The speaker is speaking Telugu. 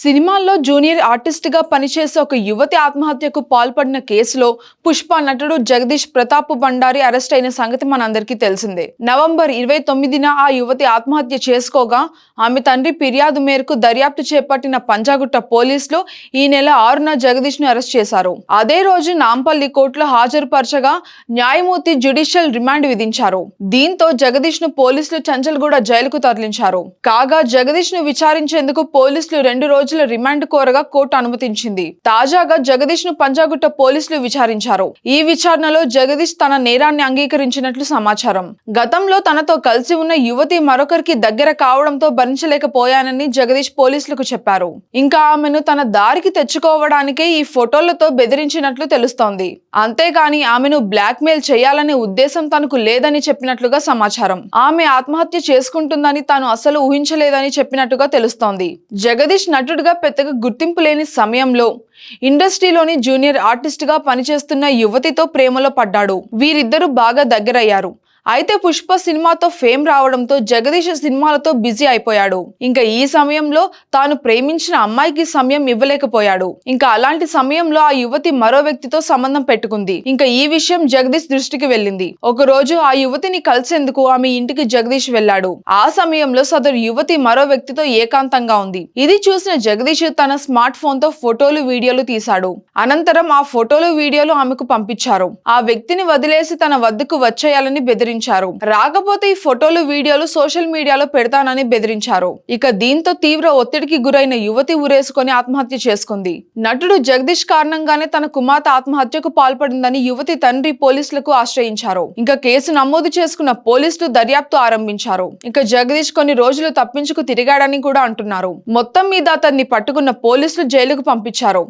సినిమాల్లో జూనియర్ ఆర్టిస్ట్ గా పనిచేసే ఒక యువతి ఆత్మహత్యకు పాల్పడిన కేసులో పుష్ప నటుడు జగదీష్ ప్రతాప్ భండారి అరెస్ట్ అయిన సంగతి మనందరికీ తెలిసిందే. నవంబర్ 29న ఆ యువతి ఆత్మహత్య చేసుకోగా ఆమె తండ్రి ఫిర్యాదు మేరకు దర్యాప్తు చేపట్టిన పంజాగుట్ట పోలీసులు ఈ నెల 6న జగదీష్ ను అరెస్ట్ చేశారు. అదే రోజు నాంపల్లి కోర్టులో హాజరుపరచగా న్యాయమూర్తి జ్యుడిషియల్ రిమాండ్ విధించారు. దీంతో జగదీష్ ను పోలీసులు చంచల్గూడ జైలుకు తరలించారు. కాగా జగదీష్ ను విచారించేందుకు పోలీసులు 2 రోజుల రిమాండ్ కోరగా కోర్టు అనుమతించింది. తాజాగా జగదీష్ ను పంజాగుట్ట పోలీసులు విచారించారు. ఈ విచారణలో జగదీష్ తన నేరాన్ని అంగీకరించినట్లు సమాచారం. గతంలో తనతో కలిసి ఉన్న యువతి మరొకరికి దగ్గర కావడంతో భరించలేకపోయానని జగదీష్ పోలీసులకు చెప్పారు. ఇంకా ఆమెను తన దారికి తెచ్చుకోవడానికే ఈ ఫోటోలతో బెదిరించినట్లు తెలుస్తోంది. అంతేగాని ఆమెను బ్లాక్ మెయిల్ చేయాలనే ఉద్దేశం తనకు లేదని చెప్పినట్లుగా సమాచారం. ఆమె ఆత్మహత్య చేసుకుంటుందని తాను అసలు ఊహించలేదని చెప్పినట్టుగా తెలుస్తోంది. జగదీష్ నటుడుగా పెద్దగా గుర్తింపు లేని సమయంలో ఇండస్ట్రీలోని జూనియర్ ఆర్టిస్ట్ గా పనిచేస్తున్న యువతితో ప్రేమలో పడ్డాడు. వీరిద్దరూ బాగా దగ్గరయ్యారు. అయితే పుష్ప సినిమాతో ఫేమ్ రావడంతో జగదీష్ సినిమాలతో బిజీ అయిపోయాడు. ఇంకా ఈ సమయంలో తాను ప్రేమించిన అమ్మాయికి సమయం ఇవ్వలేకపోయాడు. ఇంకా అలాంటి సమయంలో ఆ యువతి మరో వ్యక్తితో సంబంధం పెట్టుకుంది. ఇంకా ఈ విషయం జగదీష్ దృష్టికి వెళ్ళింది. ఒక రోజు ఆ యువతిని కలిసేందుకు ఆమె ఇంటికి జగదీష్ వెళ్ళాడు. ఆ సమయంలో సదరు యువతి మరో వ్యక్తితో ఏకాంతంగా ఉంది. ఇది చూసిన జగదీష్ తన స్మార్ట్ ఫోన్ తో ఫోటోలు వీడియోలు తీశాడు. అనంతరం ఆ ఫోటోలు వీడియోలు ఆమెకు పంపించారు. ఆ వ్యక్తిని వదిలేసి తన వద్దకు వచ్చేయాలని బెదిరించారు. రాకపోతే ఈ ఫోటోలు వీడియోలు సోషల్ మీడియాలో పెడతానని బెదిరించారు. ఇక దీంతో తీవ్ర ఒత్తిడికి గురైన యువతి ఉరేసుకొని ఆత్మహత్య చేసుకుంది. నటుడు జగదీష్ కారణంగానే తన కుమార్తె ఆత్మహత్యకు పాల్పడిందని యువతి తండ్రి పోలీసులకు ఆశ్రయించారు. ఇంకా కేసు నమోదు చేసుకున్న పోలీసులు దర్యాప్తు ఆరంభించారు. ఇక జగదీష్ కొన్ని రోజులు తప్పించుకు తిరిగాడని కూడా అంటున్నారు. మొత్తం మీద అతన్ని పట్టుకున్న పోలీసులు జైలుకు పంపించారు.